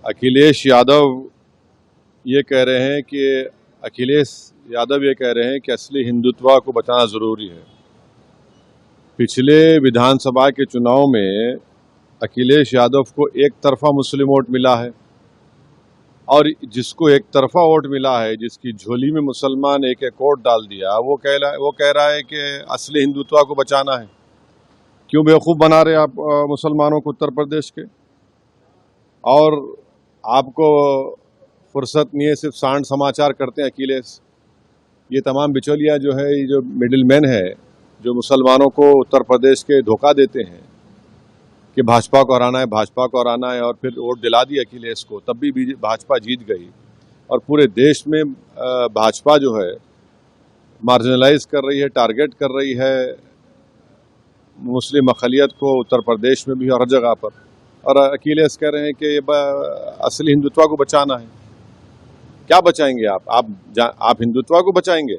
अखिलेश यादव ये कह रहे हैं कि अखिलेश यादव ये कह रहे हैं कि असली हिंदुत्व को बचाना जरूरी है। पिछले विधानसभा के चुनाव में अखिलेश यादव को एक तरफा मुस्लिम वोट मिला है और जिसको एक तरफा वोट मिला है, जिसकी झोली में मुसलमान एक एक वोट डाल दिया, वो कह रहा है कि असली हिंदुत्व को बचाना है। क्यों बेवकूफ़ बना रहे आप मुसलमानों को उत्तर प्रदेश के? और आपको फुर्सत नहीं है, सिर्फ सांड समाचार करते हैं अखिलेश। ये तमाम बिचौलिया जो है, ये जो मिडिल मैन है, जो मुसलमानों को उत्तर प्रदेश के धोखा देते हैं कि भाजपा को हराना है, भाजपा को हराना है, और फिर वोट दिला दी अखिलेश को, तब भी भाजपा जीत गई। और पूरे देश में भाजपा जो है मार्जिनलाइज कर रही है, टारगेट कर रही है मुस्लिम अक़लियत को उत्तर प्रदेश में भी और हर जगह पर। और अखिलेश कह रहे हैं कि असली हिंदुत्व को बचाना है। क्या बचाएंगे आप हिंदुत्व को बचाएंगे?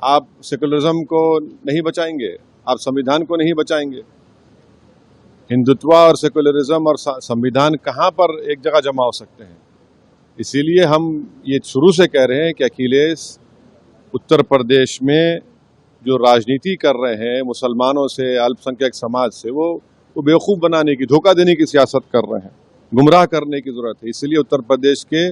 आप सेकुलरिज्म को नहीं बचाएंगे? आप संविधान को नहीं बचाएंगे? हिंदुत्व और सेकुलरिज्म और संविधान कहाँ पर एक जगह जमा हो सकते हैं? इसीलिए हम ये शुरू से कह रहे हैं कि अखिलेश उत्तर प्रदेश में जो राजनीति कर रहे हैं मुसलमानों से, अल्पसंख्यक समाज से, वो बेवकूफ़ बनाने की, धोखा देने की सियासत कर रहे हैं, गुमराह करने की ज़रूरत है। इसलिए उत्तर प्रदेश के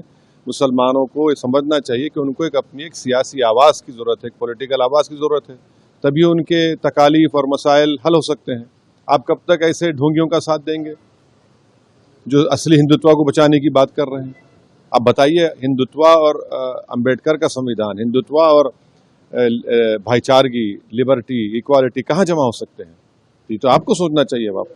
मुसलमानों को ये समझना चाहिए कि उनको अपनी एक सियासी आवाज़ की ज़रूरत है, एक पॉलिटिकल आवाज़ की ज़रूरत है, तभी उनके तकालीफ और मसाइल हल हो सकते हैं। आप कब तक ऐसे ढोंगियों का साथ देंगे जो असली हिंदुत्व को बचाने की बात कर रहे हैं? आप बताइए, हिंदुत्व और अंबेडकर का संविधान, हिंदुत्व और भाईचारगी, लिबर्टी, इक्वालिटी कहाँ जमा हो सकते हैं? ये तो आपको सोचना चाहिए। आप